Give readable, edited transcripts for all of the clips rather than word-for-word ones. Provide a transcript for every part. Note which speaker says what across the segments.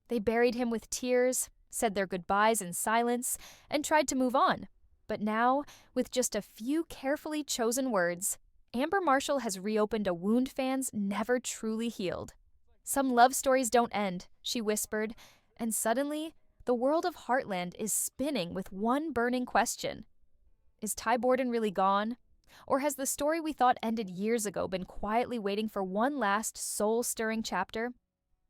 Speaker 1: They buried him with tears, said their goodbyes in silence, and tried to move on. But now, with just a few carefully chosen words, Amber Marshall has reopened a wound fans never truly healed. "Some love stories don't end," she whispered, and suddenly, the world of Heartland is spinning with one burning question. Is Ty Borden really gone? Or has the story we thought ended years ago been quietly waiting for one last soul-stirring chapter?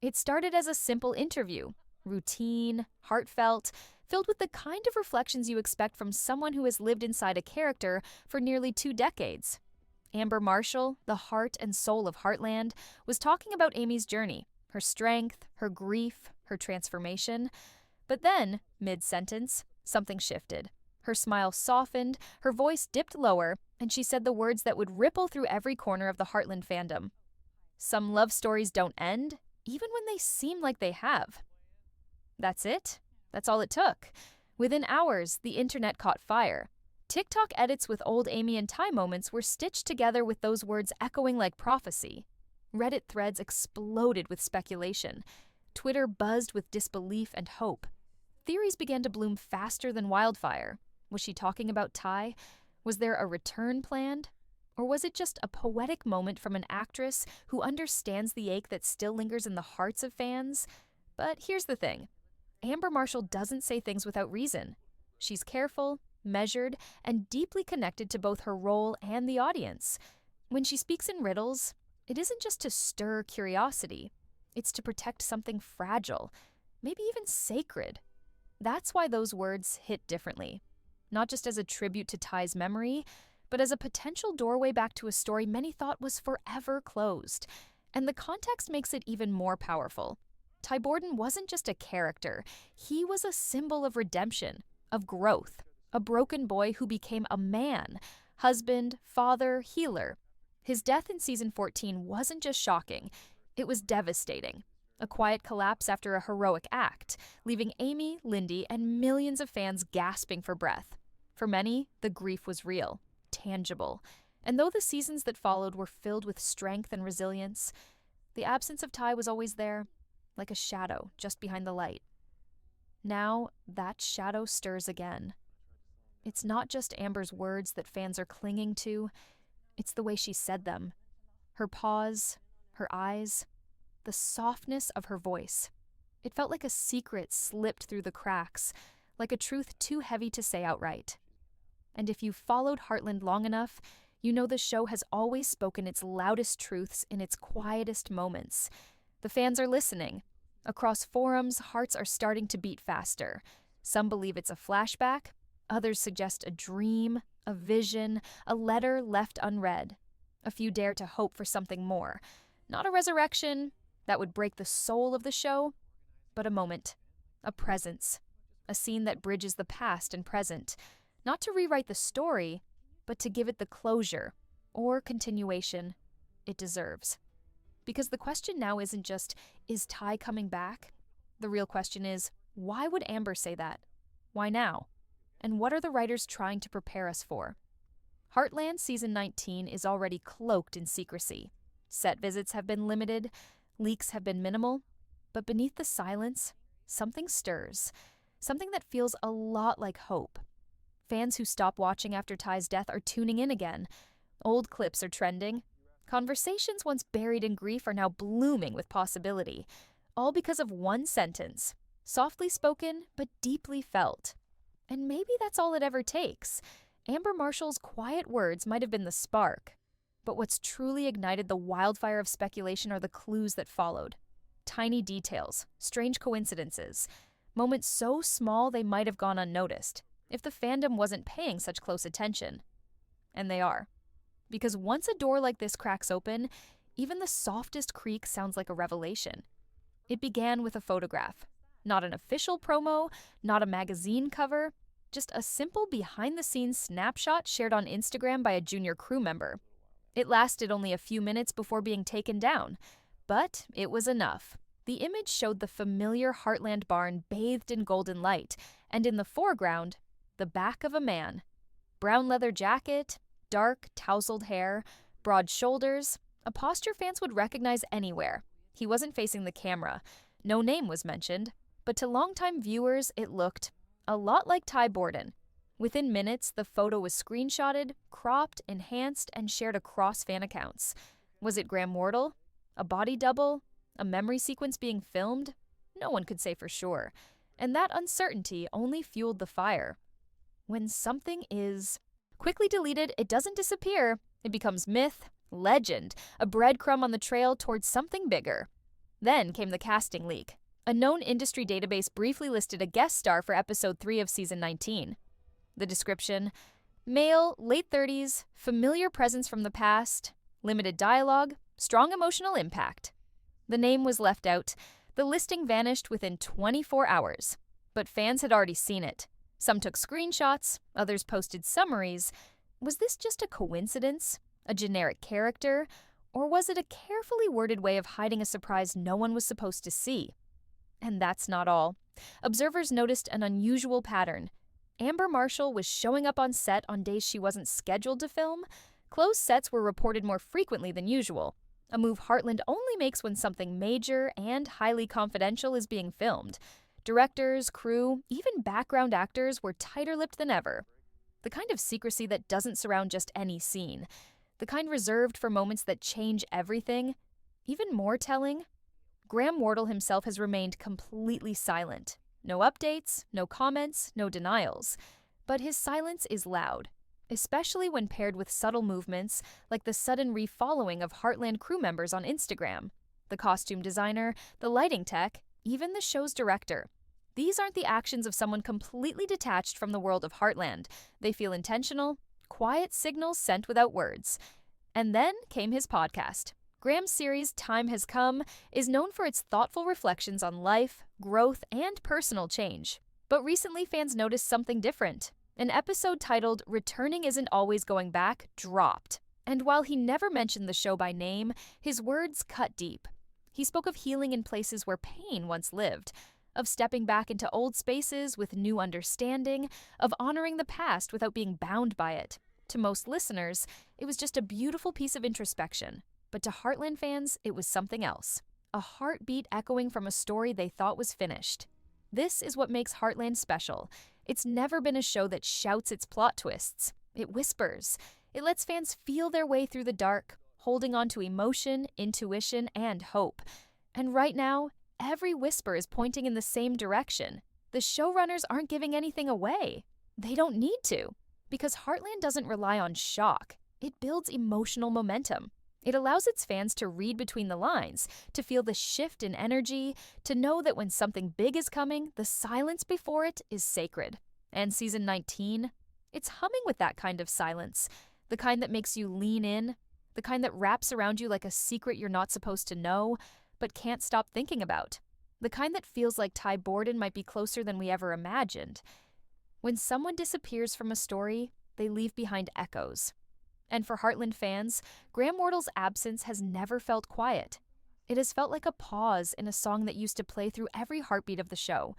Speaker 1: It started as a simple interview, routine, heartfelt, filled with the kind of reflections you expect from someone who has lived inside a character for nearly 2 decades. Amber Marshall, the heart and soul of Heartland, was talking about Amy's journey, her strength, her grief, her transformation. But then, mid-sentence, something shifted. Her smile softened, her voice dipped lower, and she said the words that would ripple through every corner of the Heartland fandom. "Some love stories don't end, even when they seem like they have." That's it. That's all it took. Within hours, the internet caught fire. TikTok edits with old Amy and Ty moments were stitched together with those words echoing like prophecy. Reddit threads exploded with speculation. Twitter buzzed with disbelief and hope. Theories began to bloom faster than wildfire. Was she talking about Ty? Was there a return planned? Or was it just a poetic moment from an actress who understands the ache that still lingers in the hearts of fans? But here's the thing. Amber Marshall doesn't say things without reason. She's careful, measured, and deeply connected to both her role and the audience. When she speaks in riddles, it isn't just to stir curiosity. It's to protect something fragile, maybe even sacred. That's why those words hit differently. Not just as a tribute to Ty's memory, but as a potential doorway back to a story many thought was forever closed. And the context makes it even more powerful. Ty Borden wasn't just a character. He was a symbol of redemption, of growth, a broken boy who became a man, husband, father, healer. His death in season 14 wasn't just shocking, it was devastating. A quiet collapse after a heroic act, leaving Amy, Lindy, and millions of fans gasping for breath. For many, the grief was real, tangible. And though the seasons that followed were filled with strength and resilience, the absence of Ty was always there, like a shadow just behind the light. Now, that shadow stirs again. It's not just Amber's words that fans are clinging to, it's the way she said them. Her pause, her eyes, the softness of her voice. It felt like a secret slipped through the cracks, like a truth too heavy to say outright. And if you've followed Heartland long enough, you know the show has always spoken its loudest truths in its quietest moments. The fans are listening. Across forums, hearts are starting to beat faster. Some believe it's a flashback. Others suggest a dream, a vision, a letter left unread. A few dare to hope for something more. Not a resurrection that would break the soul of the show, but a moment, a presence, a scene that bridges the past and present, not to rewrite the story, but to give it the closure or continuation it deserves. Because the question now isn't just, is Ty coming back? The real question is, why would Amber say that? Why now? And what are the writers trying to prepare us for? Heartland Season 19 is already cloaked in secrecy. Set visits have been limited, leaks have been minimal, but beneath the silence, something stirs, something that feels a lot like hope. Fans who stop watching after Ty's death are tuning in again. Old clips are trending. Conversations once buried in grief are now blooming with possibility, all because of one sentence, softly spoken but deeply felt. And maybe that's all it ever takes. Amber Marshall's quiet words might have been the spark, but what's truly ignited the wildfire of speculation are the clues that followed. Tiny details, strange coincidences, moments so small they might have gone unnoticed if the fandom wasn't paying such close attention. And they are. Because once a door like this cracks open, even the softest creak sounds like a revelation. It began with a photograph. Not an official promo, not a magazine cover, just a simple behind-the-scenes snapshot shared on Instagram by a junior crew member. It lasted only a few minutes before being taken down, but it was enough. The image showed the familiar Heartland barn bathed in golden light, and in the foreground, the back of a man. Brown leather jacket, dark, tousled hair, broad shoulders, a posture fans would recognize anywhere. He wasn't facing the camera. No name was mentioned, but to longtime viewers it looked a lot like Ty Borden. Within minutes, the photo was screenshotted, cropped, enhanced, and shared across fan accounts. Was it Graham Wardle? A body double? A memory sequence being filmed? No one could say for sure. And that uncertainty only fueled the fire. When something is quickly deleted, it doesn't disappear. It becomes myth, legend, a breadcrumb on the trail towards something bigger. Then came the casting leak. A known industry database briefly listed a guest star for episode 3 of season 19. The description: male, late 30s, familiar presence from the past, limited dialogue, strong emotional impact. The name was left out. The listing vanished within 24 hours. But fans had already seen it. Some took screenshots, others posted summaries. Was this just a coincidence? A generic character? Or was it a carefully worded way of hiding a surprise no one was supposed to see? And that's not all. Observers noticed an unusual pattern. Amber Marshall was showing up on set on days she wasn't scheduled to film. Closed sets were reported more frequently than usual, a move Heartland only makes when something major and highly confidential is being filmed. Directors, crew, even background actors were tighter-lipped than ever. The kind of secrecy that doesn't surround just any scene. The kind reserved for moments that change everything. Even more telling, Graham Wardle himself has remained completely silent. No updates, no comments, no denials. But his silence is loud, especially when paired with subtle movements like the sudden refollowing of Heartland crew members on Instagram. The costume designer, the lighting tech, even the show's director. These aren't the actions of someone completely detached from the world of Heartland. They feel intentional, quiet signals sent without words. And then came his podcast. Graham's series, Time Has Come, is known for its thoughtful reflections on life, growth, and personal change. But recently fans noticed something different. An episode titled Returning Isn't Always Going Back dropped. And while he never mentioned the show by name, his words cut deep. He spoke of healing in places where pain once lived, of stepping back into old spaces with new understanding, of honoring the past without being bound by it. To most listeners, it was just a beautiful piece of introspection. But to Heartland fans, it was something else. A heartbeat echoing from a story they thought was finished. This is what makes Heartland special. It's never been a show that shouts its plot twists. It whispers. It lets fans feel their way through the dark, holding on to emotion, intuition, and hope. And right now, every whisper is pointing in the same direction. The showrunners aren't giving anything away. They don't need to, because Heartland doesn't rely on shock. It builds emotional momentum. It allows its fans to read between the lines, to feel the shift in energy, to know that when something big is coming, the silence before it is sacred. And season 19, it's humming with that kind of silence, the kind that makes you lean in, the kind that wraps around you like a secret you're not supposed to know, but can't stop thinking about, the kind that feels like Ty Borden might be closer than we ever imagined. When someone disappears from a story, they leave behind echoes. And for Heartland fans, Graham Wardle's absence has never felt quiet. It has felt like a pause in a song that used to play through every heartbeat of the show.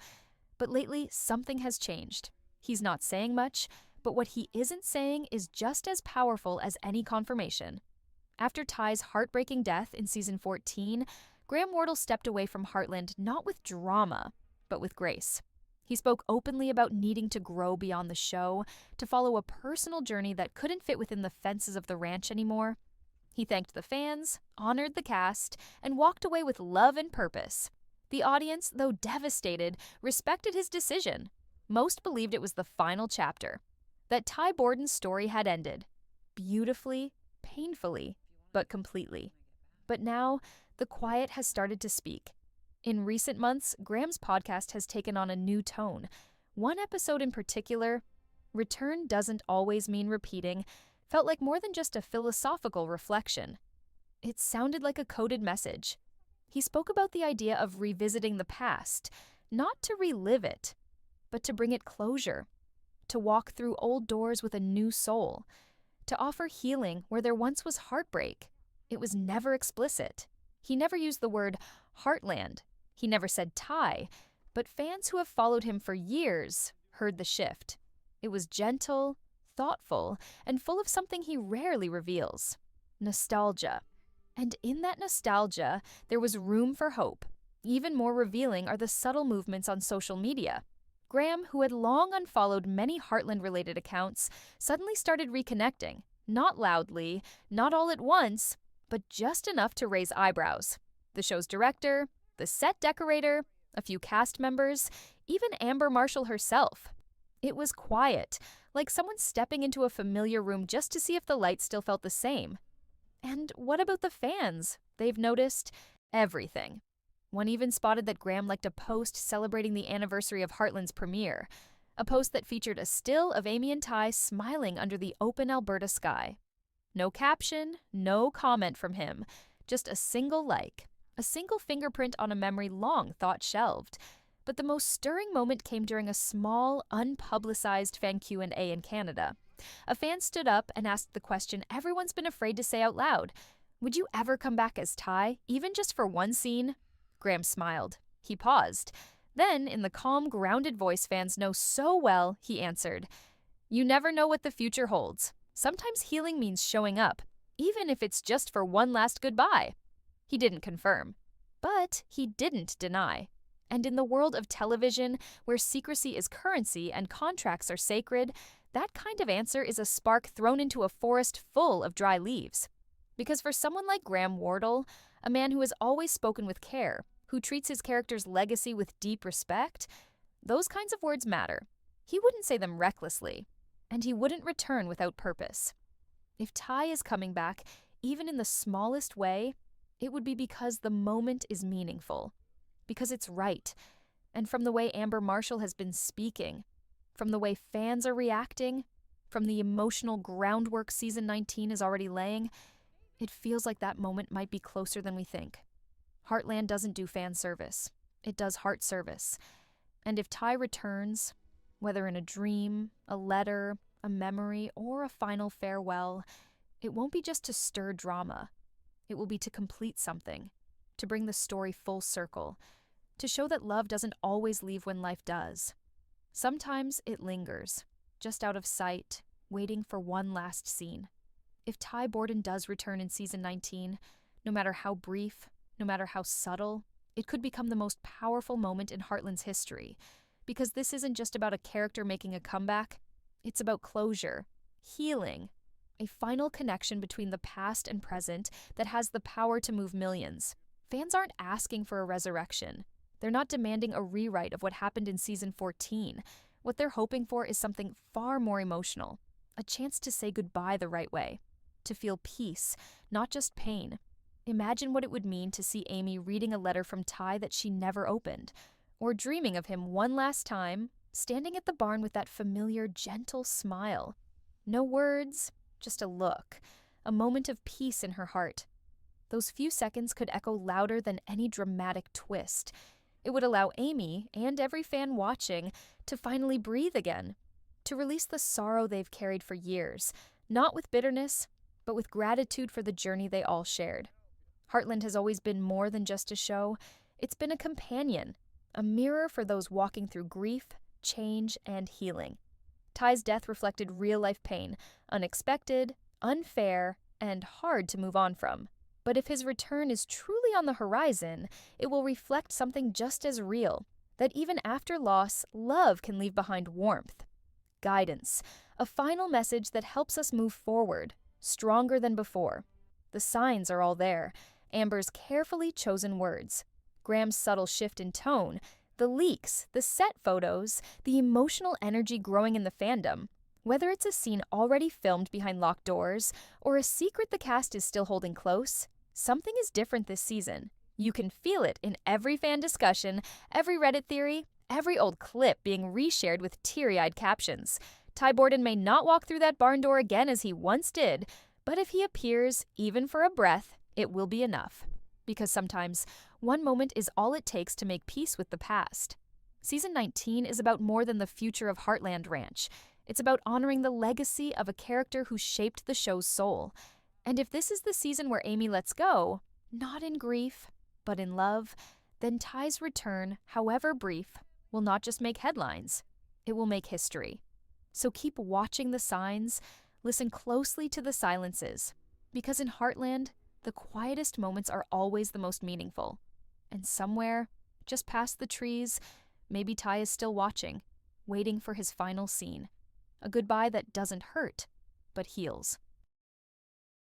Speaker 1: But lately, something has changed. He's not saying much, but what he isn't saying is just as powerful as any confirmation. After Ty's heartbreaking death in season 14, Graham Wardle stepped away from Heartland not with drama, but with grace. He spoke openly about needing to grow beyond the show, to follow a personal journey that couldn't fit within the fences of the ranch anymore. He thanked the fans, honored the cast, and walked away with love and purpose. The audience, though devastated, respected his decision. Most believed it was the final chapter, that Ty Borden's story had ended. Beautifully, painfully, but completely. But now, the quiet has started to speak. In recent months, Graham's podcast has taken on a new tone. One episode in particular, Return Doesn't Always Mean Repeating, felt like more than just a philosophical reflection. It sounded like a coded message. He spoke about the idea of revisiting the past, not to relive it, but to bring it closure, to walk through old doors with a new soul, to offer healing where there once was heartbreak. It was never explicit. He never used the word Heartland. He never said Ty, but fans who have followed him for years heard the shift. It was gentle, thoughtful, and full of something he rarely reveals: nostalgia. And in that nostalgia, there was room for hope. Even more revealing are the subtle movements on social media. Graham, who had long unfollowed many Heartland-related accounts, suddenly started reconnecting. Not loudly, not all at once, but just enough to raise eyebrows. The show's director, the set decorator, a few cast members, even Amber Marshall herself. It was quiet, like someone stepping into a familiar room just to see if the lights still felt the same. And what about the fans? They've noticed everything. One even spotted that Graham liked a post celebrating the anniversary of Heartland's premiere, a post that featured a still of Amy and Ty smiling under the open Alberta sky. No caption, no comment from him, just a single like, a single fingerprint on a memory long thought shelved. But the most stirring moment came during a small, unpublicized fan Q&A in Canada. A fan stood up and asked the question everyone's been afraid to say out loud. Would you ever come back as Ty, even just for one scene? Graham smiled. He paused. Then, in the calm, grounded voice fans know so well, he answered, "You never know what the future holds. Sometimes healing means showing up, even if it's just for one last goodbye." He didn't confirm, but he didn't deny. And in the world of television, where secrecy is currency and contracts are sacred, that kind of answer is a spark thrown into a forest full of dry leaves. Because for someone like Graham Wardle, a man who has always spoken with care, who treats his character's legacy with deep respect, those kinds of words matter. He wouldn't say them recklessly, and he wouldn't return without purpose. If Ty is coming back, even in the smallest way, it would be because the moment is meaningful, because it's right, and from the way Amber Marshall has been speaking, from the way fans are reacting, from the emotional groundwork Season 19 is already laying, it feels like that moment might be closer than we think. Heartland doesn't do fan service. It does heart service. And if Ty returns, whether in a dream, a letter, a memory, or a final farewell, it won't be just to stir drama. It will be to complete something, to bring the story full circle, to show that love doesn't always leave when life does. Sometimes it lingers, just out of sight, waiting for one last scene. If Ty Borden does return in Season 19, no matter how brief, no matter how subtle, it could become the most powerful moment in Heartland's history, because this isn't just about a character making a comeback, it's about closure, healing, a final connection between the past and present that has the power to move millions. Fans aren't asking for a resurrection. They're not demanding a rewrite of what happened in Season 14. What they're hoping for is something far more emotional, a chance to say goodbye the right way, to feel peace, not just pain. Imagine what it would mean to see Amy reading a letter from Ty that she never opened, or dreaming of him one last time, standing at the barn with that familiar, gentle smile. No words, just a look, a moment of peace in her heart. Those few seconds could echo louder than any dramatic twist. It would allow Amy, and every fan watching, to finally breathe again, to release the sorrow they've carried for years, not with bitterness, but with gratitude for the journey they all shared. Heartland has always been more than just a show. It's been a companion, a mirror for those walking through grief, change, and healing. Ty's death reflected real-life pain, unexpected, unfair, and hard to move on from. But if his return is truly on the horizon, it will reflect something just as real, that even after loss, love can leave behind warmth, guidance, a final message that helps us move forward, stronger than before. The signs are all there. Amber's carefully chosen words, Graham's subtle shift in tone, the leaks, the set photos, the emotional energy growing in the fandom. Whether it's a scene already filmed behind locked doors or a secret the cast is still holding close, something is different this season. You can feel it in every fan discussion, every Reddit theory, every old clip being reshared with teary-eyed captions. Ty Borden may not walk through that barn door again as he once did, but if he appears, even for a breath, it will be enough. Because sometimes, one moment is all it takes to make peace with the past. Season 19 is about more than the future of Heartland Ranch. It's about honoring the legacy of a character who shaped the show's soul. And if this is the season where Amy lets go, not in grief, but in love, then Ty's return, however brief, will not just make headlines. It will make history. So keep watching the signs, listen closely to the silences, because in Heartland, the quietest moments are always the most meaningful. And somewhere, Just past the trees, maybe Ty is still watching, waiting for his final scene. A goodbye that doesn't hurt, but heals.